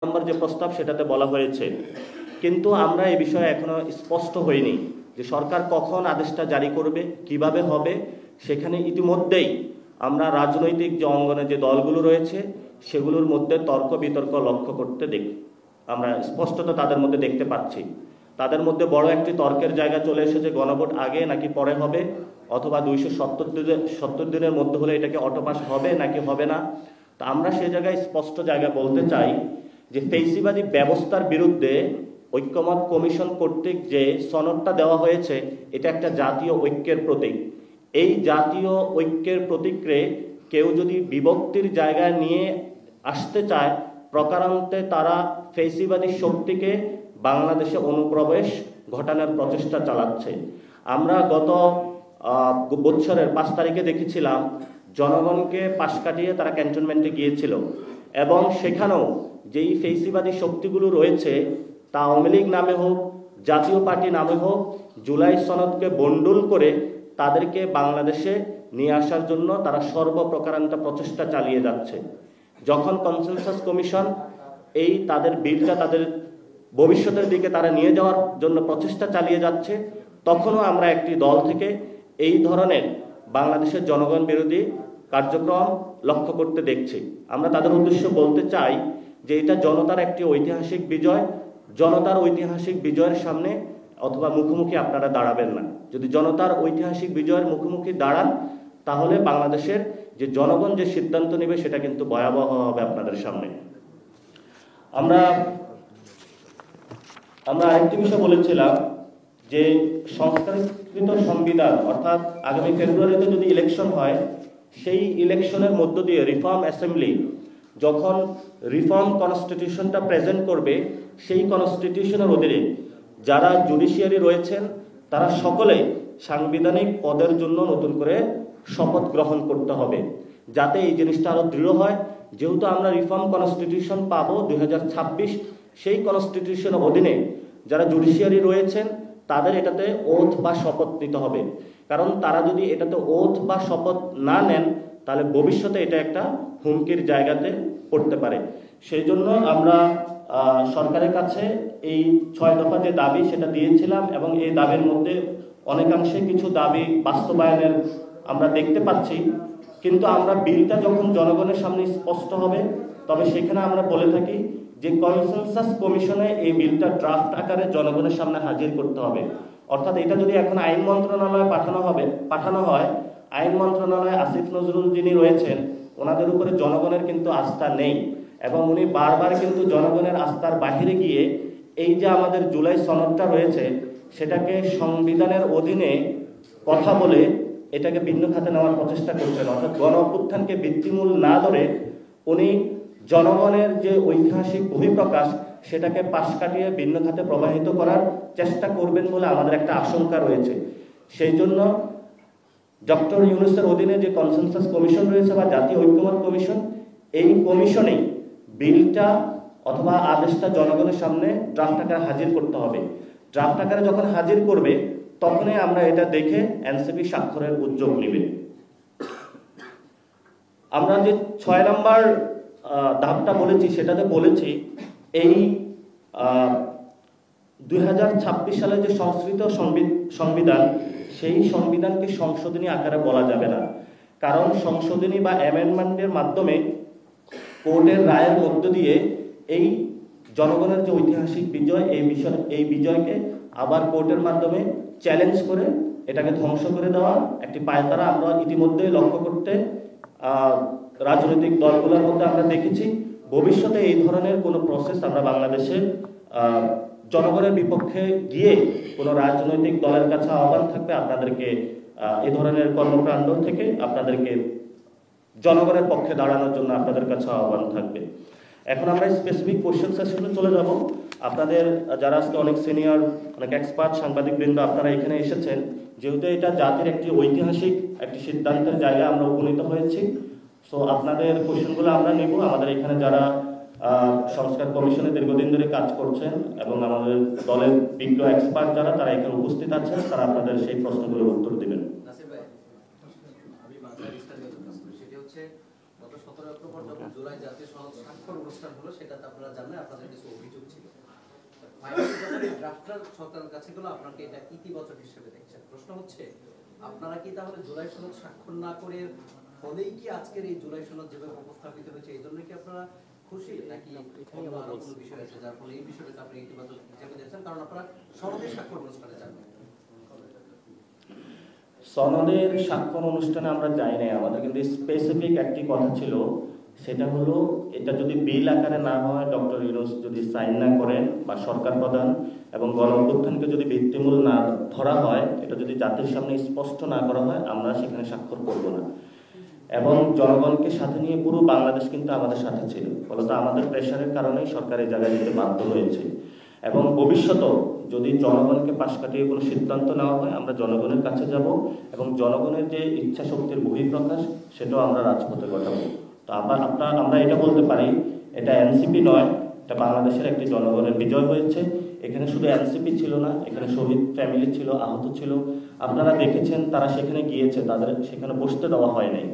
নম্বর যে প্রস্তাব সেটাতে বলা হয়েছে, কিন্তু আমরা এই বিষয়ে এখনো স্পষ্ট হইনি যে সরকার কখন আদেশটা জারি করবে, কিভাবে হবে। সেখানে ইতিমধ্যেই আমরা রাজনৈতিক যে অঙ্গনে যে দলগুলো রয়েছে সেগুলোর মধ্যে তর্ক বিতর্ক লক্ষ্য করতে আমরা স্পষ্টত তাদের মধ্যে দেখতে পাচ্ছি। তাদের মধ্যে বড় একটি তর্কের জায়গা চলে এসেছে, গণভোট আগে নাকি পরে হবে, অথবা 270 দিনের মধ্যে হলে এটাকে অটোপাস হবে নাকি হবে না। তো আমরা সে জায়গায় স্পষ্ট জায়গা বলতে চাই যে ফেসিবাদী ব্যবস্থার বিরুদ্ধে ঐক্যমত কমিশন কর্তৃক যে সনদটা দেওয়া হয়েছে এটা একটা জাতীয় ঐক্যের প্রতীক। এই জাতীয় ঐক্যের প্রতীকে কেউ যদি বিভক্তির জায়গায় নিয়ে আসতে চায়, প্রকারান্তে তারা ফেসিবাদী শক্তিকে বাংলাদেশে অনুপ্রবেশ ঘটানোর প্রচেষ্টা চালাচ্ছে। আমরা গত বছরের 5 তারিখে দেখেছিলাম জনগণকে পাশ কাটিয়ে তারা ক্যান্টনমেন্টে গিয়েছিল, এবং সেখানেও যেই ফেসিবাদী শক্তিগুলো রয়েছে তা আওয়ামী লীগ নামে হোক, জাতীয় পার্টি নামে হোক, জুলাই সনদকে বন্ডুল করে তাদেরকে বাংলাদেশে নিয়ে আসার জন্য তারা সর্বপ্রকারান্ত প্রচেষ্টা চালিয়ে যাচ্ছে। যখন কনসেনসাস কমিশন এই তাদের বিলটা তাদের ভবিষ্যতের দিকে তারা নিয়ে যাওয়ার জন্য প্রচেষ্টা চালিয়ে যাচ্ছে, তখনও আমরা একটি দল থেকে এই ধরনের বাংলাদেশের জনগণ বিরোধী কার্যক্রম লক্ষ্য করতে দেখছি। আমরা তাদের উদ্দেশ্য বলতে চাই যে এটা জনতার একটি ঐতিহাসিক বিজয়। জনতার ঐতিহাসিক বিজয়ের সামনে অথবা মুখোমুখি আপনারা দাঁড়াবেন না। যদি জনতার ঐতিহাসিক বিজয়ের মুখোমুখি দাঁড়ান তাহলে বাংলাদেশের যে জনগণ যে সিদ্ধান্ত নেবে সেটা কিন্তু ভয়াবহ হবে আপনাদের সামনে। আমরা আরেকটি বিষয় বলেছিলাম যে সংস্কারকৃত সংবিধান, অর্থাৎ আগামী ফেব্রুয়ারিতে যদি ইলেকশন হয়, সেই ইলেকশনের মধ্য দিয়ে রিফর্ম অ্যাসেম্বলি যখন রিফর্ম কনস্টিটিউশনটা প্রেজেন্ট করবে, সেই কনস্টিটিউশনের অধীনে যারা জুডিশিয়ারি রয়েছেন তারা সকলে সাংবিধানিক পদের জন্য নতুন করে শপথ গ্রহণ করতে হবে, যাতে এই জিনিসটা আরো দৃঢ় হয়। যেহেতু আমরা রিফর্ম কনস্টিটিউশন পাবো 2026, সেই কনস্টিটিউশনের অধীনে যারা জুডিশিয়ারি রয়েছেন তাদের এটাতে ওথ বা শপথ নিতে হবে। কারণ তারা যদি এটাতে ওথ বা শপথ না নেন তাহলে ভবিষ্যতে এটা একটা হুমকির জায়গাতে পড়তে পারে। সেই জন্য আমরা সরকারের কাছে এই 6 দফা যে দাবি সেটা দিয়েছিলাম, এবং এই দাবির মধ্যে অনেকাংশে কিছু দাবি বাস্তবায়নের আমরা দেখতে পাচ্ছি। কিন্তু আমরা বিলটা যখন জনগণের সামনে স্পষ্ট হবে তবে সেখানে আমরা বলে থাকি যে কনসেনসাস কমিশনে এই বিলটা ড্রাফট আকারে জনগণের সামনে হাজির করতে হবে। অর্থাৎ এটা যদি এখন আইন মন্ত্রণালয়ে পাঠানো হয়, আইন মন্ত্রণালয়ে আসিফ নজরুল যিনি রয়েছেন ওনাদের উপরে জনগণের কিন্তু আস্থা নেই, এবং উনি বারবার কিন্তু জনগণের আস্থার বাহিরে গিয়ে এই যে আমাদের জুলাই সনদটা রয়েছে সেটাকে সংবিধানের অধীনে কথা বলে এটাকে ভিন্ন খাতে নেওয়ার প্রচেষ্টা করছেন। অর্থাৎ গণ অভ্যুত্থানকে ভিত্তিমূল না ধরে উনি জনগণের যে ঐতিহাসিক বহিঃপ্রকাশ সেটাকে পাশ কাটিয়ে ভিন্ন খাতে প্রবাহিত করার চেষ্টা করবেন বলে আমাদের একটা আশঙ্কা রয়েছে। সেই জন্য ডক্টর ইউনূসের অধীনে যে কনসেনসাস কমিশন রয়েছে বা জাতীয় ঐক্যমত কমিশন, এই কমিশনেই বিলটা অথবা আদেশটা জনগণের সামনে ড্রাফট আকারে হাজির করতে হবে। ড্রাফট আকারে যখন হাজির করবে তখনই আমরা এটা দেখে এনসিপি স্বাক্ষরের উদ্যোগ নেবে। আমরা যে 6 নম্বর ধাপটা বলেছি সেটাতে বলেছি এই 2026 সালে যে সংস্কৃত সংবিধান, সেই সংবিধানকে সংশোধনী আকারে বলা যাবে না। কারণ সংশোধনী বা অ্যামেন্ডমেন্টের মাধ্যমে কোর্টের রায়ের মধ্য দিয়ে এই জনগণের যে ঐতিহাসিক বিজয়, এই বিজয়কে আবার কোর্টের মাধ্যমে চ্যালেঞ্জ করে এটাকে ধ্বংস করে দেওয়া একটি পায়তারা আমরা ইতিমধ্যেই লক্ষ্য করতে রাজনৈতিক দলগুলোর মধ্যে আমরা দেখেছি। ভবিষ্যতে এই ধরনের কোনো প্রসেস আমরা বাংলাদেশে জনগণের বিপক্ষে গিয়ে কোনো রাজনৈতিক দলের কাছে আহ্বান থাকবে আপনাদেরকে এই ধরনের কর্মকাণ্ড থেকে আপনাদেরকে জনগণের পক্ষে দাঁড়ানোর জন্য আপনাদের কাছে আহ্বান থাকবে। এখন আমরা স্পেসিফিক কোশ্চেন সেশনে চলে যাব। আপনাদের যারা আজকে অনেক সিনিয়র, অনেক এক্সপার্ট সাংবাদিকবৃন্দ আপনারা এখানে এসেছেন, যেহেতু এটা জাতির একটি ঐতিহাসিক একটি সিদ্ধান্তের জায়গায় আমরা উপনীত হয়েছি, সো আপনাদের কোশ্চেনগুলো আমরা নেব। আমাদের এখানে যারা সংস্কার কমিশনে দীর্ঘদিন ধরে কাজ করছেন এবং আমাদের দলের বিজ্ঞ এক্সপার্ট যারা তারা এখানে উপস্থিত আছেন, তারা আপনাদের সেই প্রশ্নগুলোর উত্তর দিবেন। 17 অক্টোবর যখন জুলাই জাতীয় সনদ স্বাক্ষর অনুষ্ঠান হলো, সেটাতে আপনারা জানেন আপনাদের কিছু অভিযোগ ছিল। ফাইনালি যখন এই ড্রাফটটা সরকারের কাছে গেলো, আপনাকে এটা ইতিবাচক হিসেবে দেখছেন। প্রশ্ন হচ্ছে, আপনারা কি তাহলে জুলাই সনদ স্বাক্ষর না করে ফলেই কি আজকের এই জুলাই সনদ যেভাবে উপস্থাপিত হয়েছে এই জন্য কি আপনারা খুশি, নাকি অন্য আরো কোনো বিষয় আছে যার ফলে এই বিষয়টাকে আপনি ইতিবাচক হিসেবে দেখছেন, কারণ আপনারা সনদের স্বাক্ষর অনুষ্ঠানে যাবেন? সনদের স্বাক্ষর অনুষ্ঠানে আমরা যাই নাই, আমাদের কিন্তু স্পেসিফিক একটি কথা ছিল, সেটা হলো এটা যদি বিল আকারে না হয়, ডক্টর ইউনূস যদি সাইন না করেন বা সরকার প্রধান এবং গণঅভ্যুত্থানকে যদি ভিত্তিমূল না ধরা হয়, এটা যদি জাতির সামনে স্পষ্ট না করা হয়, আমরা সেখানে স্বাক্ষর করব না। এবং জনগণকে সাথে নিয়ে পুরো বাংলাদেশ কিন্তু আমাদের সাথে ছিল, ফলত আমাদের প্রেশারের কারণেই সরকার এই জায়গায় যেতে বাধ্য হয়েছে। এবং ভবিষ্যতেও যদি জনগণকে পাশ কাটিয়ে কোনো সিদ্ধান্ত নেওয়া হয়, আমরা জনগণের কাছে যাব এবং জনগণের যে ইচ্ছা শক্তির বহিঃপ্রকাশ সেটাও আমরা রাজপথে ঘটাবো। তো আমরা এটা বলতে পারি, এটা এনসিপি নয়, এটা বাংলাদেশের একটি জনগণের বিজয় হয়েছে। এখানে শুধু এনসিপি ছিল না, এখানে শহীদ ফ্যামিলি ছিল, আহত ছিল। আপনারা দেখেছেন তারা সেখানে গিয়েছে, তাদের সেখানে বসতে দেওয়া হয় নাই।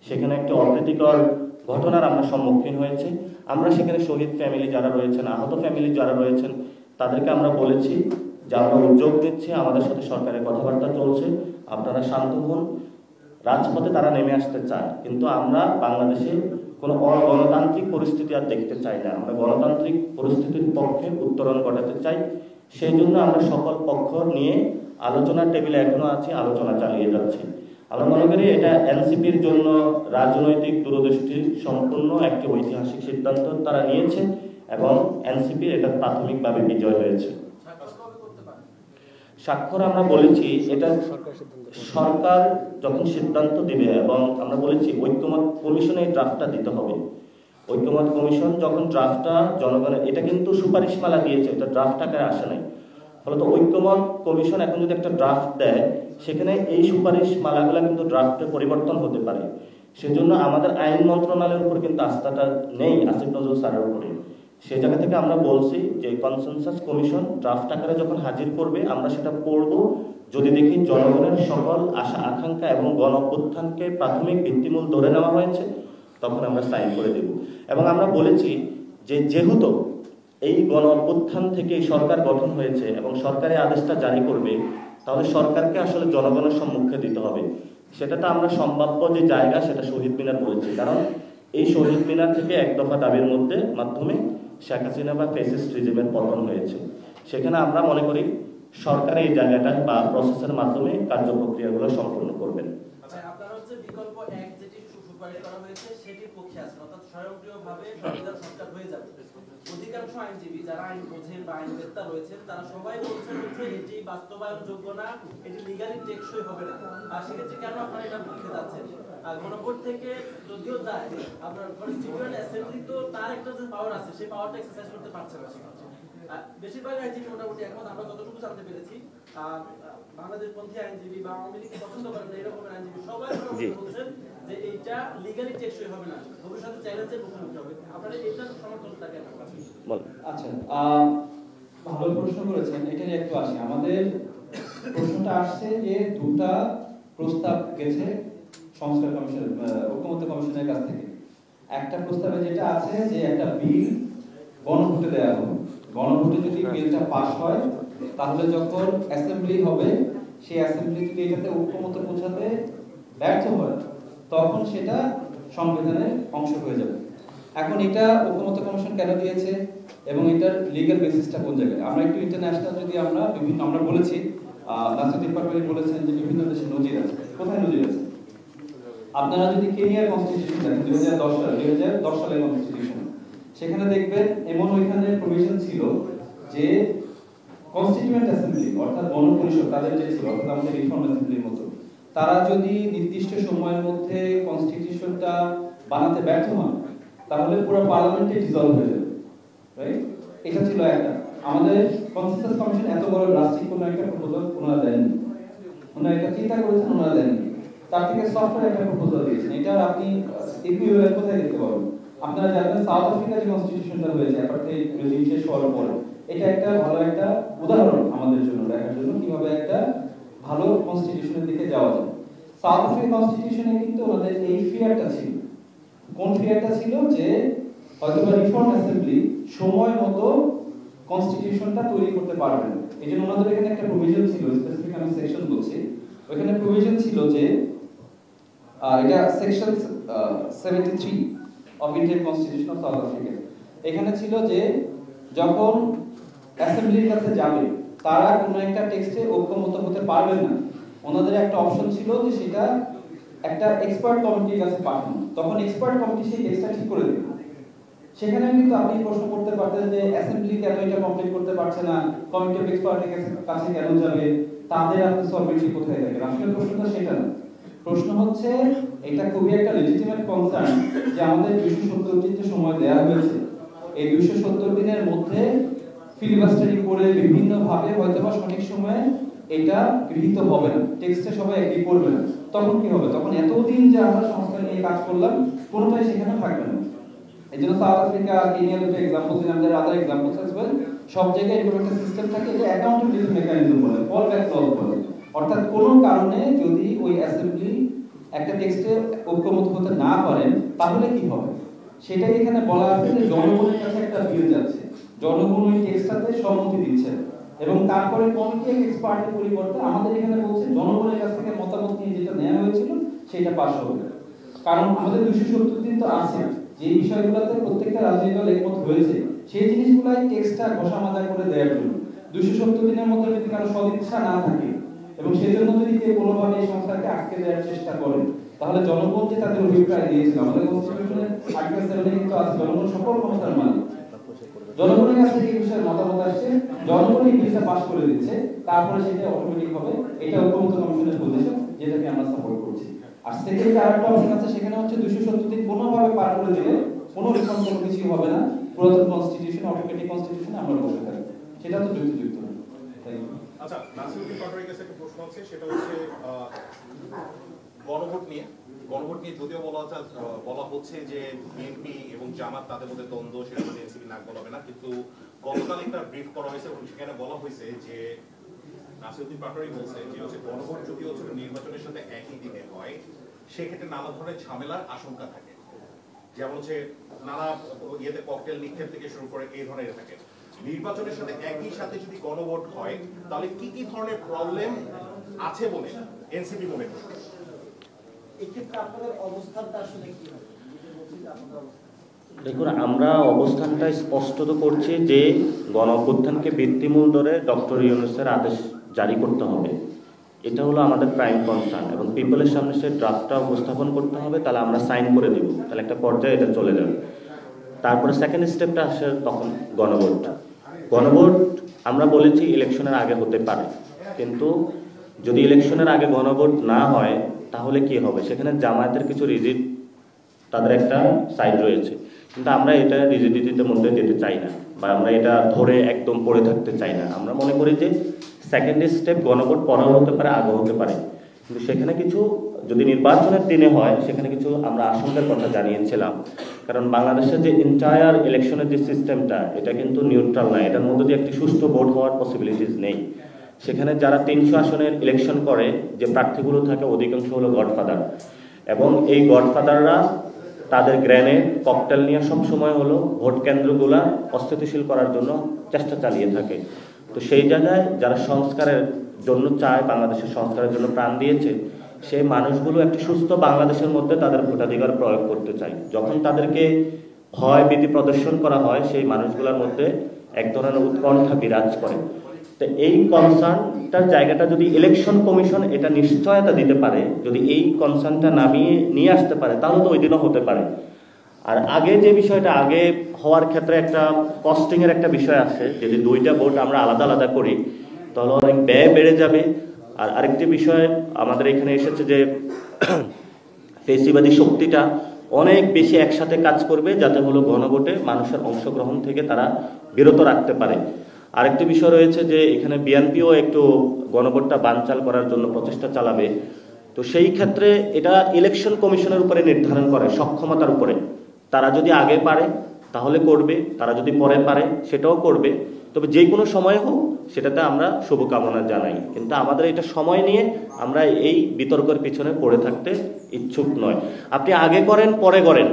সেখানে একটি অপ্রীতিকর ঘটনার আমরা সম্মুখীন হয়েছে। আমরা সেখানে শহীদ ফ্যামিলি যারা রয়েছেন, আহত ফ্যামিলি যারা রয়েছেন, তাদেরকে আমরা বলেছি যে আমরা উদ্যোগ নিচ্ছি, আমাদের সাথে সরকারের কথাবার্তা চলছে, আপনারা শান্ত হন। রাজপথে তারা নেমে আসতে চায়, কিন্তু আমরা বাংলাদেশে কোনো অগণতান্ত্রিক পরিস্থিতি আর দেখতে চাই না। আমরা গণতান্ত্রিক পরিস্থিতির পক্ষে উত্তরণ ঘটাতে চাই। সেই জন্য আমরা সকল পক্ষ নিয়ে আলোচনার টেবিলে এখনো আছি, আলোচনা চালিয়ে যাচ্ছি। আমরা মনে করি এটা এনসিপির জন্য রাজনৈতিক দূরদৃষ্টি সম্পূর্ণ একটি ঐতিহাসিক সিদ্ধান্ত তারা নিয়েছে এবং এনসিপির এটা প্রাথমিকভাবে বিজয় হয়েছে। স্বাক্ষর আমরা বলেছি এটা সরকার যখন সিদ্ধান্ত দিবে, এবং আমরা বলেছি ঐক্যমত কমিশনে এই ড্রাফটটা দিতে হবে। ঐক্যমত কমিশন যখন ড্রাফটটা জনগণের, এটা কিন্তু সুপারিশমালা দিয়েছে, এটা ড্রাফট আকারে আসে নাই। ফলত ঐক্যমত কমিশন এখন যদি একটা ড্রাফট দেয়, সেখানে এই সুপারিশমালাগুলো কিন্তু ড্রাফটে পরিবর্তন হতে পারে। সেজন্য আমাদের আইন মন্ত্রণালয়ের উপর কিন্তু আস্থাটা নেই আসিফ নজরুল স্যারের উপরে। সেই জায়গা থেকে আমরা বলছি যে কনসেনসাস কমিশন ড্রাফট আকারে যখন হাজির করবে, আমরা সেটা পড়ব। যদি দেখি জনগণের সকল আশা আকাঙ্ক্ষা এবং গণঅভ্যুত্থানকে প্রাথমিক ভিত্তিমূল ধরে নেওয়া হয়েছে, তখন আমরা সাইন করে দেব। এবং আমরা বলেছি যে যেহেতু এই গণঅভ্যুত্থান থেকে সরকার গঠন হয়েছে এবং সরকারের আদেশটা জারি করবে, তাহলে সরকারকে আসলে জনগণের সম্মুখে দিতে হবে। সেটাতে আমরা সম্ভাব্য যে জায়গা সেটা শহীদ মিনার বলেছি, কারণ এই শহীদ মিনার থেকে এক দফা দাবির মাধ্যমে শেখ হাসিনা বা ফ্যাসিস্ট রিজিমের পতন হয়েছে। সেখানে আমরা মনে করি সরকার এই জায়গাটা বা প্রসেসের মাধ্যমে কার্যপ্রক্রিয়াগুলো সম্পূর্ণ করবেন। আপনারা হচ্ছে বিকল্প এক যেটি সুপারিশ করা হয়েছে সেটির পক্ষে আছেন, অর্থাৎ স্বয়ংক্রিয়ভাবে সংবিধান সংস্কার হয়ে যাবে। অধিকাংশ আইনজীবী যারা আইন বোঝেন বা আইনবেত্তা রয়েছেন, তারা সবাই বলছেন হচ্ছে এটি বাস্তবায়নযোগ্য না, এটি লিগালি টেকসই হবে না। আর সেক্ষেত্রে কেন আপনারা এটা পক্ষে যাচ্ছেন? গণভোট থেকে যদিও যায়, আপনার কনস্টিটিউয়েন্ট অ্যাসেম্বলি তো তার একটা যে পাওয়ার আছে, সেই পাওয়ারটা এক্সারসাইজ করতে পারছে না। বেশিরভাগ আইনজীবী মোটামুটি এখন আমরা যতটুকু জানতে পেরেছি, বাংলাদেশ পন্থী আইনজীবী বা আওয়ামী লীগ পছন্দ করেন না এরকম আইনজীবী সবাই বলছেন যে এইটা লিগালি টেকসই হবে না, ভবিষ্যতে চ্যালেঞ্জের মুখোমুখি হবে। আপনারা এটার সমর্থনটা কেন? আচ্ছা, ভালো প্রশ্ন করেছেন। এটা নিয়ে একটু আসি। আমাদের প্রশ্নটা আসছে যে দুটা প্রস্তাব গেছে সংস্কার কমিশন, ঐক্যমত্য কমিশনের কাছ থেকে। একটা প্রস্তাবে যেটা আছে যে একটা বিল গণভোটে দেওয়া হবে, গণভোটে যদি বিলটা পাস হয়, তাহলে যখন অ্যাসেম্বলি হবে, সেই অ্যাসেম্বলি যদি এটাতে ঐক্যমত্য পৌঁছাতে ব্যর্থ হয়, তখন সেটা সংবিধানের অংশ হয়ে যাবে। এখন এটা ঐক্যমত্য কমিশন কেন দিয়েছে এবং এটার লিগ্যাল বেসিসটা কোন জায়গায়? আমরা একটু ইন্টারন্যাশনাল যদি আমরা বলেছি, রাষ্ট্র ডিপার্টমেন্ট বলেছেন যে বিভিন্ন দেশে নজির আছে। কোথায় নজির আছে? আপনারা যদি কেনিয়ার কনস্টিটিউশন দেখেন 2010 সালের কনস্টিটিউশন, সেখানে দেখবেন এমন ওইখানে প্রভিশন ছিল যে কনস্টিটিউয়েন্ট অ্যাসেম্বলি অর্থাৎ গণপরিষদ তাদের যে ছিল, অর্থাৎ আমাদের রিফর্ম অ্যাসেম্বলির মতো, তারা যদি নির্দিষ্ট সময়ের মধ্যে কনস্টিটিউশনটা বানাতে ব্যর্থ হন, তাহলে পুরো পার্লামেন্টে ডিসলভ হয়ে যাবে। রাইট? এটা ছিল একটা। আমাদের কনসেনসাস কমিশন এত বড় ড্রাস্টিক কোনো একটা প্রপোজাল ওনারা দেননি, ওনারা এটা চিন্তা করেছেন, ওনারা দেননি। তার থেকে সফটওয়্যার একটা প্রপোজাল দিয়েছেন। এটা আপনি ইকুইভ্যালেন্ট কোথায় দেখতে পাবেন? আপনারা জানেন সাউথ আফ্রিকার যে কনস্টিটিউশনটা হয়েছে অ্যাপার্থাইড রেজিম শেষ হওয়ার পরে, এটা একটা ভালো একটা উদাহরণ আমাদের জন্য দেখার জন্য কিভাবে একটা ভালো কনস্টিটিউশনের দিকে যাওয়া যায়। সাউথ আফ্রিকার কনস্টিটিউশনে কিন্তু ওনাদের এই ফিয়ারটা ছিল কোন ফিয়ারটা ছিল যে হয়তো রিফর্ম অ্যাসেম্বলি সময় মতো কনস্টিটিউশনটা তৈরি করতে পারবে না। এই জন্য ওনাদের এখানে একটা প্রভিশন ছিল, স্পেসিফিক আমি সেকশন বলছি, ওইখানে প্রভিশন ছিল যে এটা section 73 of Indian constitution of south Africa. এখানে ছিল যে যখন অ্যাসেম্বলির কাছে যাবে তারা কোনো একটা টেক্সটে ঐক্যমত হতে পারবে না, ওনাদের একটা অপশন ছিল যে সেটা একটা এক্সপার্ট কমিটির কাছে পাঠানো, তখন এক্সপার্ট কমিটি সেই টেক্সটটা ঠিক করে দেবে। সেখানে কিন্তু আপনি প্রশ্ন করতে পারতেন যে অ্যাসেম্বলি কেন এটা কমপ্লিট করতে পারছে না, কমিটি অফ এক্সপার্টের কাছে কেন যাবে, তাদের আপনি সলভেন্সি কোথায় থাকে? আসলে প্রশ্নটা সেটা না, প্রশ্ন হচ্ছে এটা খুবই একটা লেজিটিমেট কনসার্ন যে আমাদের 270 দিন সময় দেওয়া হয়েছে, এই 270 দিনের মধ্যে ফিলিবাস্টারিং করে বিভিন্ন ভাবে হয়তোবা সঠিক সময়ে এটা গৃহীত হবে না, টেক্সটে সবাই এগ্রি করবে না, তখন কি হবে? তখন এতদিন যে আমরা সংস্কার নিয়ে কাজ করলাম কোনোটাই সেখানে থাকবে না। এই জন্য সাউথ আফ্রিকা, কেনিয়া দুটো এক্সাম্পল দিলাম, যারা আদার এক্সাম্পলস অ্যাজ ওয়েল, সব জায়গায় এরকম একটা সিস্টেম থাকে যে অ্যাকাউন্টেবিলিটি মেকানিজম বলে, ফল ব্যাক ক্লজ বলে, অর্থাৎ কোনো কারণে যদি ওই অ্যাসেম্বলি একটা টেক্সটে ঐক্যমত হতে না পারেন তাহলে কি হবে সেটাই এখানে বলা আছে যে জনগণের কাছে একটা বিল যাচ্ছে, জনগণ ওই টেক্সটটাতে সম্মতি দিচ্ছে এবং তারপরে কমিটি অফ এক্সপার্টের পরিবর্তে আমাদের এখানে বলছে জনগণের কাছ থেকে মতামত নিয়ে যেটা নেওয়া হয়েছিল সেটা পাস হবে। কারণ আমাদের 270 দিন তো আছে, যে বিষয়গুলোতে প্রত্যেকটা রাজনৈতিক দল একমত হয়েছে সেই জিনিসগুলাই টেক্সটটা ঘষা মাজা করে দেওয়ার জন্য 270 দিনের মধ্যে যদি কারো সদিচ্ছা না থাকে এবং সেজন্য যদি কেউ কোনোভাবে এই সংস্থাকে আটকে দেওয়ার চেষ্টা করে তাহলে জনগণ যে তাদের অভিপ্রায় দিয়েছিল, আমাদের কনস্টিটিউশনের আর্টিকেল 7 কিন্তু আছে জনগণ সকল ক্ষমতার মালিক, জনগণের কাছ থেকে এই বিষয়ে মতামত আসছে, জনগণ এই বিলটা পাস করে দিচ্ছে, তারপরে সেটা অটোমেটিক হবে। এটা ঐক্যমত্য কমিশনের পজিশন, যেটাকে আমরা সাপোর্ট করছি। আর সেকেন্ড আরেকটা অপশন আছে, সেখানে হচ্ছে 270 দিন কোনোভাবে পার করে দিলে কোনো রিফর্ম কোনো কিছু হবে না, পুরাতন কনস্টিটিউশন অটোমেটিক কনস্টিটিউশনে আমরা বসে থাকব, সেটা তো যুক্তিযুক্ত না। আচ্ছা, নাসিরউদ্দিন পাটোয়ারির কাছে একটা প্রশ্ন আছে, সেটা হচ্ছে গণভোট নিয়ে যদিও বলা হচ্ছে যে বিএনপি এবং জামাত তাদের মধ্যে দ্বন্দ্ব, সেটা মধ্যে এনসিপি নাক গলাবে না, কিন্তু গতকাল একটা ব্রিফ করা হয়েছে এবং সেখানে বলা হয়েছে যে নাসিরউদ্দিন পাটোয়ারি বলছে যে হচ্ছে গণভোট যদি হচ্ছে নির্বাচনের সাথে একই দিনে হয় সেক্ষেত্রে নানা ধরনের ঝামেলার আশঙ্কা থাকে, যেমন হচ্ছে নানা ইয়েতে ককটেল নিক্ষেপ থেকে শুরু করে এই ধরনের থাকে। নির্বাচনের সাথে একই সাথে যদি গণভোট হয় তাহলে কি কি ধরনের প্রবলেম আছে বলে এনসিপি মনে করে? এক্ষেত্রে আপনাদের অবস্থানটা আসলে কি হবে? দেখুন, আমরা অবস্থানটা স্পষ্ট করছি যে গণ অভ্যুত্থানকে ভিত্তিমূল ধরে ডক্টর ইউনূসের আদেশ জারি করতে হবে, এটা হলো আমাদের প্রাইম কনসার্ন এবং পিপলের সামনে সেই ড্রাফটটা উপস্থাপন করতে হবে, তাহলে আমরা সাইন করে দিব, তাহলে একটা পর্যায়ে এটা চলে যাবে। তারপরে সেকেন্ড স্টেপটা আসে তখন গণভোট। আমরা বলেছি ইলেকশনের আগে হতে পারে, কিন্তু যদি ইলেকশনের আগে গণভোট না হয় তাহলে কি হবে? সেখানে জামায়াতের কিছু রিজিড, তাদের একটা সাইড রয়েছে, কিন্তু আমরা এটা রিজিডিটির মধ্যে যেতে চাই না বা আমরা এটা ধরে একদম পড়ে থাকতে চাই না। আমরা মনে করি যে সেকেন্ড স্টেপ গণভোট পরেও হতে পারে, আগে হতে পারে, কিন্তু সেখানে কিছু যদি নির্বাচনের দিনে হয় সেখানে কিছু আমরা আশঙ্কার কথা জানিয়েছিলাম, কারণ বাংলাদেশের যে এন্টায়ার ইলেকশনের যে সিস্টেমটা এটা কিন্তু নিউট্রাল না, এটার মধ্যে দিয়ে একটি সুষ্ঠু ভোট হওয়ার পসিবিলিটিস নেই। সেখানে যারা 300 আসনের ইলেকশন করে যে প্রার্থীগুলো থাকে অধিকাংশ হলো গডফাদার, এবং এই গডফাদাররা তাদের গ্রেনেড ককটেল নিয়ে সবসময় হলো ভোট কেন্দ্রগুলা অস্থিতিশীল করার জন্য চেষ্টা চালিয়ে থাকে। তো সেই জায়গায় যারা সংস্কারের জন্য চায়, বাংলাদেশের সংস্কারের জন্য প্রাণ দিয়েছে, সেই মানুষগুলো একটি সুস্থ বাংলাদেশের মধ্যে তাদের ভোটাধিকার প্রয়োগ করতে চায়। যখন তাদেরকে ভয় ভীতি প্রদর্শন করা হয় সেই মানুষগুলোর মধ্যে এক ধরনের উৎকণ্ঠা বিরাজ করে। তো এই কনসার্নটার জায়গাটা যদি ইলেকশন কমিশন এটা নিশ্চয়তা দিতে পারে, যদি এই কনসার্নটা নামিয়ে নিয়ে আসতে পারে তাহলে তো ওই দিনও হতে পারে। আর আগে যে বিষয়টা আগে হওয়ার ক্ষেত্রে একটা কস্টিংয়ের একটা বিষয় আছে, যদি দুইটা ভোট আমরা আলাদা আলাদা করি তাহলে অনেক ব্যয় বেড়ে যাবে। আর আরেকটি বিষয় আমাদের এখানে এসেছে যে ফেসিবাদী শক্তিটা অনেক বেশি একসাথে কাজ করবে যাতে হলো গণভোটে মানুষের অংশগ্রহণ থেকে তারা বিরত রাখতে পারে। আরেকটি বিষয় রয়েছে যে এখানে বিএনপিও একটু গণভোটটা বানচাল করার জন্য প্রচেষ্টা চালাবে। তো সেই ক্ষেত্রে এটা ইলেকশন কমিশনের উপরে নির্ধারণ করে, সক্ষমতার উপরে। তারা যদি আগে পারে তাহলে করবে, তারা যদি পরে পারে সেটাও করবে। তবে যে কোনো সময় হোক সেটাতে আমরা শুভকামনা জানাই, কিন্তু আমাদের এটা সময় নিয়ে আমরা এই বিতর্কের পিছনে পড়ে থাকতে ইচ্ছুক নয়। আপনি আগে করেন পরে করেন,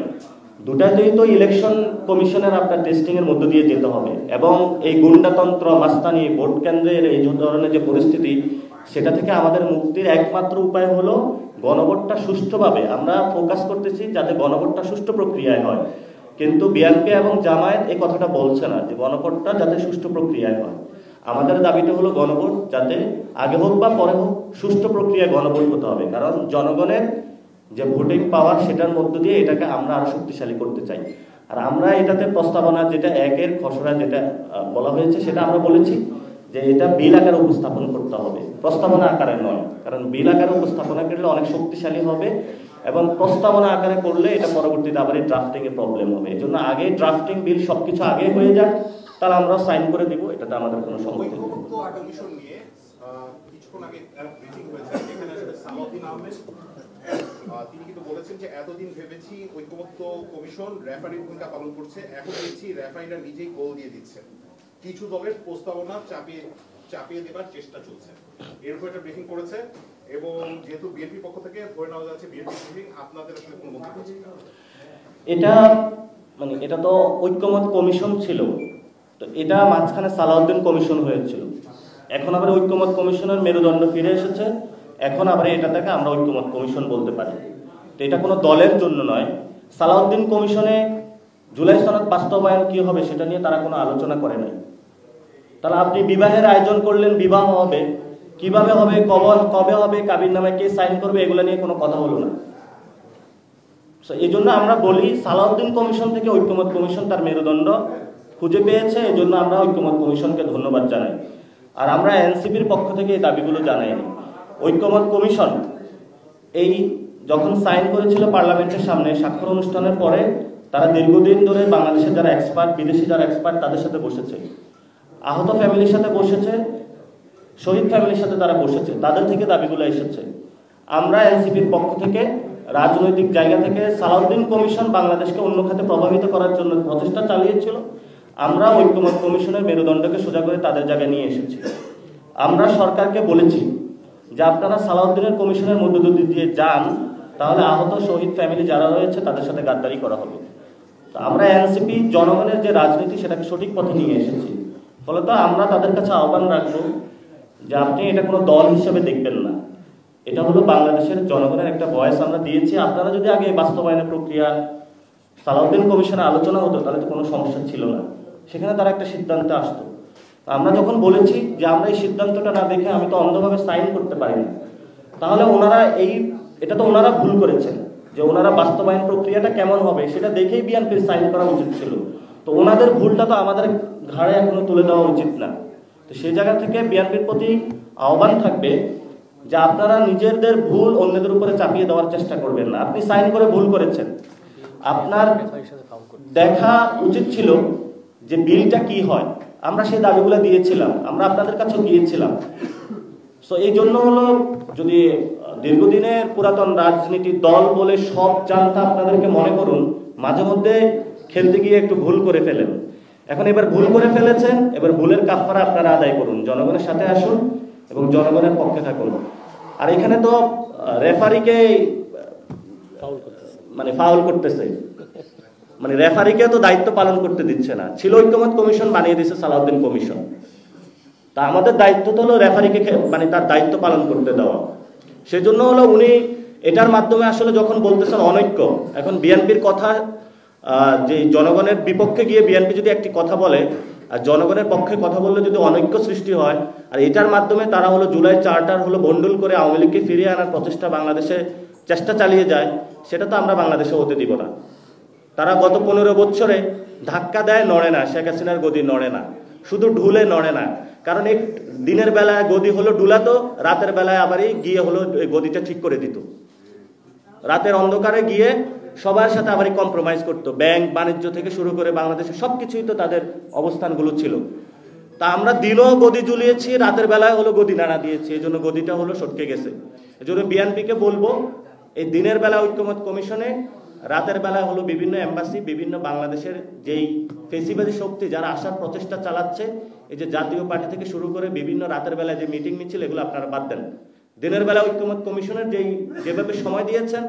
দুটাতেই তো ইলেকশন কমিশনের আপনার টেস্টিংয়ের মধ্য দিয়ে যেতে হবে, এবং এই গুন্ডাতন্ত্র, মাস্তানি, ভোট কেন্দ্রের এই ধরনের যে পরিস্থিতি, সেটা থেকে আমাদের মুক্তির একমাত্র উপায় হলো গণভোটটা সুষ্ঠুভাবে। আমরা ফোকাস করতেছি যাতে গণভোটটা সুষ্ঠু প্রক্রিয়ায় হয়, কিন্তু বিএনপি এবং জামায়াত এই কথাটা বলছে না যে গণভোটটা যাতে সুষ্ঠু প্রক্রিয়ায় হয়। আমাদের দাবিটা হলো গণভোট যাতে আগে হোক বা পরে হোক সুষ্ঠু প্রক্রিয়ায় গণভোট হতে হবে, কারণ জনগণের যে ভোটিং পাওয়ার সেটার মধ্য দিয়ে এটাকে আমরা আরো শক্তিশালী করতে চাই। আর আমরা এটাতে প্রস্তাবনা যেটা একের খসড়া যেটা বলা হয়েছে সেটা আমরা বলেছি যে এটা বিল আকারে উপস্থাপন করতে হবে, প্রস্তাবনা আকারে নয়, কারণ বিল আকারে উপস্থাপনা করলে অনেক শক্তিশালী হবে, এবং প্রস্তাবনা আকারে করলে এটা পরবর্তীতে আবার এই ড্রাফটিং এ প্রবলেম হবে। এই জন্য আগে ড্রাফটিং বিল সবকিছু আগে হয়ে যাক, তাহলে আমরা সাইন করে দিব, এটাতে আমাদের কোনো সমস্যা নেই। কিছুক্ষণ আগে ব্রিফিং হয়েছে, এখানে আসলে সালাউদ্দিন আহমেদ তিনি কিন্তু বলেছেন যে এতদিন ভেবেছি ঐক্যমত্য কমিশন রেফারির ভূমিকা পালন করছে, এখন দেখছি রেফারিরা নিজেই গোল দিয়ে দিচ্ছে, কিছু দলের প্রস্তাবনা চাপিয়ে দেবার চেষ্টা চলছে, এরকম একটা ব্রিফিং করেছে। এবং যেহেতু বিএনপি পক্ষ থেকে ধরে নেওয়া যাচ্ছে বিএনপি ব্রিফিং, আপনাদের আসলে কোন মন্তব্য আছে? এটা তো ঐক্যমত কমিশন ছিল, তো এটা মাঝখানে সালাউদ্দিন কমিশন হয়েছিল, এখন আবার ঐক্যমত কমিশনের মেরুদণ্ড ফিরে এসেছে, এখন আবার এটাকে আমরা ঐক্যমত কমিশন বলতে পারি। তো এটা কোনো দলের জন্য নয়। সালাউদ্দিন কমিশনে জুলাই সনদ বাস্তবায়ন কি হবে সেটা নিয়ে তারা কোনো আলোচনা করে নাই। তাহলে আপনি বিবাহের আয়োজন করলেন, বিবাহ হবে, কিভাবে হবে, কবে হবে, কাবির নামে কে সাইন করবে, এগুলো নিয়ে কোনো কথা হলো না। এই জন্য আমরা বলি সালাউদ্দিন কমিশন থেকে ঐক্যমত কমিশন তার মেরুদণ্ড খুঁজে পেয়েছে, এই জন্য আমরা ঐক্যমত কমিশনকে ধন্যবাদ জানাই। আর আমরা এনসিপির পক্ষ থেকে এই দাবিগুলো জানাইনি। ঐক্যমত কমিশন এই যখন সাইন করেছিল পার্লামেন্টের সামনে স্বাক্ষর অনুষ্ঠানের পরে, তারা দীর্ঘদিন ধরে বাংলাদেশের যারা এক্সপার্ট, বিদেশি যারা এক্সপার্ট, তাদের সাথে বসেছে, আহত ফ্যামিলির সাথে বসেছে, শহীদ ফ্যামিলির সাথে তারা বসেছে, তাদের থেকে দাবিগুলো এসেছে। আমরা এনসিপির পক্ষ থেকে রাজনৈতিক জায়গা থেকে সালাউদ্দিন কমিশন বাংলাদেশকে অন্য খাতে প্রভাবিত করার জন্য প্রচেষ্টা চালিয়েছিল, আমরা ঐক্যমত কমিশনের মেরুদণ্ডকে সোজা করে তাদের জায়গায় নিয়ে এসেছি। আমরা সরকারকে বলেছি যে আপনারা সালাউদ্দিনের কমিশনের মধ্য দিয়ে যান, তাহলে আহত শহীদ ফ্যামিলি যারা রয়েছে তাদের সাথে গাদ্দারি করা হবে। তো আমরা এনসিপি জনগণের যে রাজনীতি সেটাকে সঠিক পথে নিয়ে এসেছি, ফলত আমরা তাদের কাছে আহ্বান রাখবো যে আপনি এটা কোনো দল হিসেবে দেখবেন না, এটা হলো বাংলাদেশের জনগণের একটা ভয়েস আমরা দিয়েছি। আপনারা যদি আগে বাস্তবায়নের প্রক্রিয়া সালাউদ্দিন কমিশনে আলোচনা হতো তাহলে তো কোনো সমস্যা ছিল না, সেখানে তারা একটা সিদ্ধান্তে আসতো। আমরা যখন বলেছি যে আমরা এই সিদ্ধান্তটা না দেখে আমি তো অন্ধভাবে সাইন করতে পারি না, তাহলে ওনারা এটা তো ওনারা ভুল করেছেন, যে ওনারা বাস্তবায়ন প্রক্রিয়াটা কেমন হবে সেটা দেখেই বিএনপির সাইন করা উচিত ছিল। তো ওনাদের ভুলটা তো আমাদের ঘাড়ে এখনো তুলে দেওয়া উচিত না। তো সেই জায়গা থেকে বিএনপির প্রতি আহ্বান থাকবে যে আপনারা নিজেদের ভুল অন্যদের উপরে চাপিয়ে দেওয়ার চেষ্টা করবেন না। আপনি সাইন করে ভুল করেছেন, আপনার দেখা উচিত ছিল যে বিলটা কি হয়। আমরা সেই দাবিগুলো দিয়েছিলাম, আমরা আপনাদের কাছে গিয়েছিলাম। সো এই জন্য হলো, যদি দীর্ঘদিনের পুরাতন রাজনীতির দল বলে সব জানতা আপনাদেরকে মনে করুন, মাঝে মধ্যে খেলতে গিয়ে একটু ভুল করে ফেলেন। এখন এবার ভুল করে ফেলেছেন, এবার ভুলের কাফারা আপনারা আদায় করুন, জনগণের সাথে আসুন এবং জনগণের পক্ষে থাকুন। আর এখানে তো রেফারিকে ফাউল করতেছে, রেফারিকে তো দায়িত্ব পালন করতে দিচ্ছে না। ছিল ঐক্যমত কমিশন, বানিয়ে দিচ্ছে সালাউদ্দিন কমিশন। তা আমাদের দায়িত্ব তো হলো রেফারিকে তার দায়িত্ব পালন করতে দেওয়া। সেজন্য হলো উনি এটার মাধ্যমে আসলে যখন বলতেছেন অনৈক্য, এখন বিএনপির কথা যে জনগণের বিপক্ষে গিয়ে বিএনপি যদি একটি কথা বলে আর জনগণের পক্ষে কথা বললে যদি অনৈক্য সৃষ্টি হয়, আর এটার মাধ্যমে তারা হলো জুলাই চার্টার হলো বন্ডল করে আওয়ামী লীগকে ফিরিয়ে আনার প্রচেষ্টা বাংলাদেশে চেষ্টা চালিয়ে যায়, সেটা তো আমরা বাংলাদেশে হতে দিব না। তারা গত 15 বছরে ধাক্কা দেয়, নড়ে না, শেখ হাসিনার গদি নড়ে না, শুধু ঢুলে নড়ে না। কারণ এক দিনের বেলায় গদি হলো ডুলাতো, রাতের বেলায় আবারই গিয়ে হলো গদিটা ঠিক করে দিত। রাতের অন্ধকারে গিয়ে সবার সাথে আবারই কম্প্রোমাইজ করতো। ব্যাংক বাণিজ্য থেকে শুরু করে বাংলাদেশে সবকিছুই তো তাদের অবস্থানগুলো ছিল। তা আমরা দিনও গদি ঝুলিয়েছি, রাতের বেলায় হলো গদি নাড়া দিয়েছি, এই জন্য গদিটা হলো সটকে গেছে। এই জন্য বিএনপিকে বলবো, এই দিনের বেলা ঐক্যমত কমিশনে রাতের বেলা হলো বিভিন্ন এম্বাসি, বিভিন্ন বাংলাদেশের যেই ফেসিবাদী শক্তি যারা আসার প্রচেষ্টা চালাচ্ছে, এই যে জাতীয় পার্টি থেকে শুরু করে বিভিন্ন রাতের বেলা যে মিটিং মিছিল, এগুলো আপনারা বাদ দেন। দিনের বেলা ঐক্যমত কমিশনের যেভাবে সময় দিয়েছেন,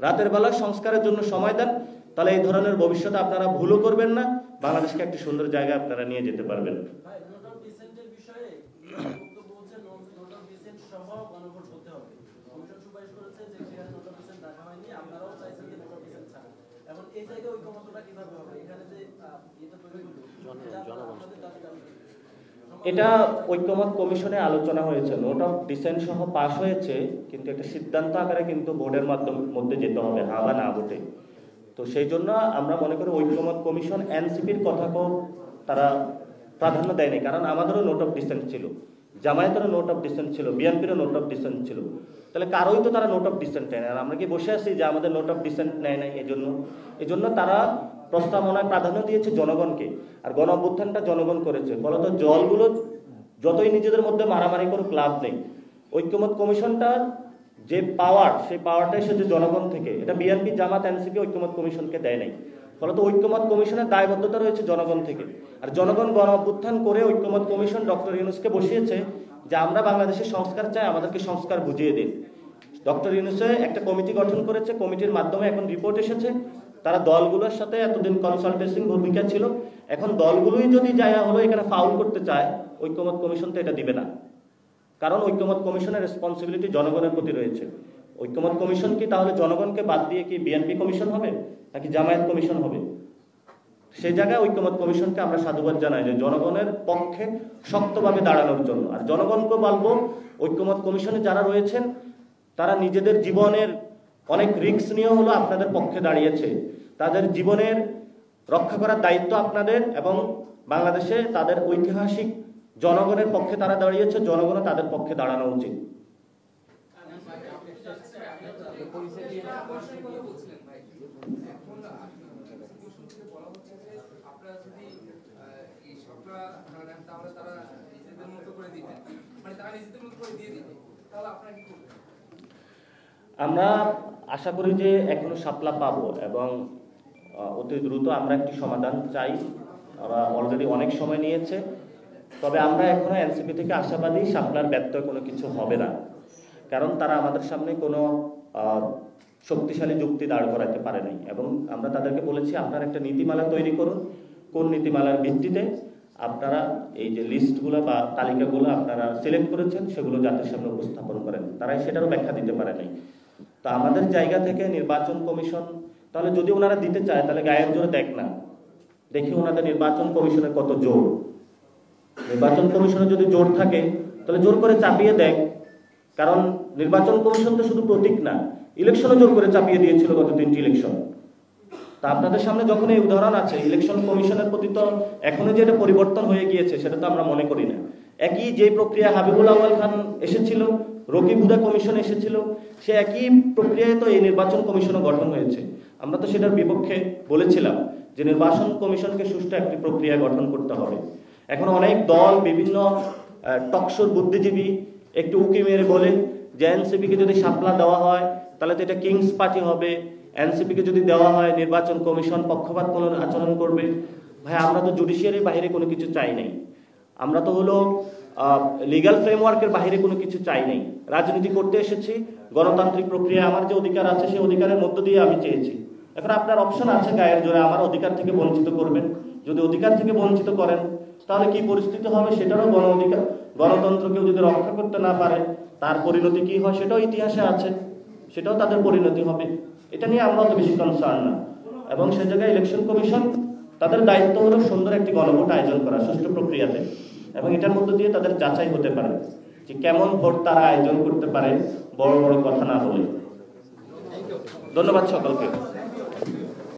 রাতের বেলা সংস্কারের জন্য সময় দেন, তাহলে এই ধরনের ভবিষ্যতে আপনারা ভুলও করবেন না, বাংলাদেশকে একটি সুন্দর জায়গায় আপনারা নিয়ে যেতে পারবেন। ভাই, নোট অফ ডিসেন্টের বিষয়ে বক্তব্য হচ্ছে নোট অফ ডিসেন্ট সহ গণভোট করতে হবে। কমিশন সুপারিশ করেছে যে সেখানে নোট অফ ডিসেন্ট রাখা হয়নি, আপনারাও চাইছেন যে নোট অফ ডিসেন্ট ছাড়া। এখন এই জায়গায় ঐক্যমতটা কিভাবে হবে? এখানে যে এটা তৈরি হলো, আপনাদের দাবিটা এটা ঐক্যমত কমিশনে আলোচনা হয়েছে, নোট অফ ডিসেন্ট সহ পাশ হয়েছে, কিন্তু একটা সিদ্ধান্ত আকারে কিন্তু বোর্ডের মধ্যে যেতে হবে, হ্যাঁ বা না ভোটে। তো সেই জন্য আমরা মনে করি ঐক্যমত কমিশন এনসিপির কথাকেও তারা প্রাধান্য দেয়নি, কারণ আমাদেরও নোট অফ ডিসেন্ট ছিল, জামায়াতেরও নোট অফ ডিসেন্ট ছিল, বিএনপিরও নোট অফ ডিসেন্ট ছিল, তাহলে কারোই তো তারা নোট অফ ডিসেন্ট নেয় না। আর আমরা কি বসে আছি যে আমাদের নোট অফ ডিসেন্ট নেয় নাই? এই জন্য তারা প্রস্তাবনায় প্রাধান্য দিয়েছে জনগণকে, আর গণ অভ্যুত্থানটা জনগণ করেছে। ফলত দলগুলো যতই নিজেদের মধ্যে মারামারি করুক, লাভ নেই। ঐক্যমত কমিশনটার যে পাওয়ার, সেই পাওয়ারটা এসেছে জনগণ থেকে। এটা বিএনপি, জামাত, এনসিপি ঐক্যমত কমিশনকে দেয় নাই। ফলত ঐক্যমত কমিশনের দায়বদ্ধতা রয়েছে জনগণ থেকে। আর জনগণ গণ অভ্যুত্থান করে ঐক্যমত কমিশন ডক্টর ইউনূসকে বসিয়েছে যে আমরা বাংলাদেশের সংস্কার চাই, আমাদেরকে সংস্কার বুঝিয়ে দিন। ডক্টর ইউনূসে একটা কমিটি গঠন করেছে, কমিটির মাধ্যমে এখন রিপোর্ট এসেছে। তারা দলগুলোর সাথে এতদিন কনসালটেন্সি ভূমিকা ছিল, এখন দলগুলোই যদি যায় হলো এখানে ফাউল করতে চায়, ঐক্যমত কমিশন তো এটা দিবে না। কারণ ঐক্যমত কমিশনের রেসপন্সিবিলিটি জনগণের প্রতি রয়েছে। ঐক্যমত কমিশন কি তাহলে জনগণকে বাদ দিয়ে কি বিএনপি কমিশন হবে নাকি জামায়াত কমিশন হবে? সেই জায়গায় ঐক্যমত কমিশনকে আমরা সাধুবাদ জানাই যে জনগণের পক্ষে শক্তভাবে দাঁড়ানোর জন্য। আর জনগণকে বলবো, ঐক্যমত কমিশনে যারা রয়েছেন তারা নিজেদের জীবনের অনেক রিস্ক নিয়ে হলো আপনাদের পক্ষে দাঁড়িয়েছে। তাদের জীবনের রক্ষা করার দায়িত্ব আপনাদের, এবং বাংলাদেশে তাদের ঐতিহাসিক জনগণের পক্ষে তারা দাঁড়িয়েছে, জনগণও তাদের পক্ষে দাঁড়ানো উচিত। আমরা আশা করি যে এখনো শাপলা পাবো, এবং অতি দ্রুত আমরা একটি সমাধান চাই। ওরা অলরেডি অনেক সময় নিয়েছে, তবে আমরা এখনো এনসিপি থেকে আশাবাদী শাপলার ব্যত্যয় কোনো কিছু হবে না, কারণ তারা আমাদের সামনে কোনো শক্তিশালী যুক্তি দাঁড় করাতে পারে নাই। এবং আমরা তাদেরকে বলেছি আপনারা একটা নীতিমালা তৈরি করুন, কোন নীতিমালার ভিত্তিতে আপনারা এই যে লিস্টগুলো বা তালিকাগুলো আপনারা সিলেক্ট করেছেন সেগুলো জাতির সামনে উপস্থাপন করেন। তারাই সেটারও ব্যাখ্যা দিতে পারে নাই। তো আমাদের জায়গা থেকে নির্বাচন কমিশন, তাহলে যদি ওনারা দিতে চায় তাহলে গায়ের জোরে দেখ না, দেখি ওনাদের নির্বাচন কমিশনের কত জোর। নির্বাচন কমিশনের যদি জোর থাকে তাহলে জোর করে চাপিয়ে দেখ, কারণ নির্বাচন কমিশন তো শুধু প্রতীক না, ইলেকশনও জোর করে চাপিয়ে দিয়েছিল গত 3টি ইলেকশন। তা আপনাদের সামনে যখন এই উদাহরণ আছে, ইলেকশন কমিশনের প্রতি তো এখনো যে এটা পরিবর্তন হয়ে গিয়েছে সেটা তো আমরা মনে করি না। একই যে প্রক্রিয়া হাবিবুল আউয়াল খান এসেছিল, রকিব হুদা কমিশন এসেছিল, সে একই প্রক্রিয়ায় তো এই নির্বাচন কমিশনও গঠন হয়েছে। আমরা তো সেটার বিপক্ষে বলেছিলাম যে নির্বাচন কমিশনকে সুষ্ঠু একটি প্রক্রিয়া গঠন করতে হবে। এখন অনেক দল, বিভিন্ন টকশোর বুদ্ধিজীবী একটু উকি মেরে বলে যে এনসিপিকে যদি শাপলা দেওয়া হয় তাহলে তো এটা কিংস পার্টি হবে, এনসিপিকে যদি দেওয়া হয় নির্বাচন কমিশন পক্ষপাত কোনো আচরণ করবে। ভাই, আমরা তো জুডিশিয়ারির বাইরে কোনো কিছু চাই নাই, আমরা তো হলো লিগ্যাল ফ্রেমওয়ার্কের বাইরে কোনো কিছু চাই নাই। রাজনীতি করতে এসেছি, গণতান্ত্রিক প্রক্রিয়া, আমার যে অধিকার আছে সেই অধিকারের মধ্য দিয়ে আমি চেয়েছি। এখন আপনার অপশন আছে গায়ের জোরে আমার অধিকার থেকে বঞ্চিত করবেন। যদি অধিকার থেকে বঞ্চিত করেন তাহলে কি পরিস্থিতি হবে সেটারও গণতন্ত্রকেও যদি রক্ষা করতে না পারে তার পরিণতি কি হয় সেটাও ইতিহাসে আছে, সেটাও তাদের পরিণতি হবে। এটা নিয়ে আমরা অত বেশি কনসার্ন না। এবং সে জায়গায় ইলেকশন কমিশন তাদের দায়িত্ব হলো সুন্দর একটি গণভোট আয়োজন করা সুষ্ঠু প্রক্রিয়াতে, এবং এটার মধ্য দিয়ে তাদের যাচাই হতে পারে যে কেমন ভোট তারা আয়োজন করতে পারে, বড় বড় কথা না বলে। ধন্যবাদ সকলকে।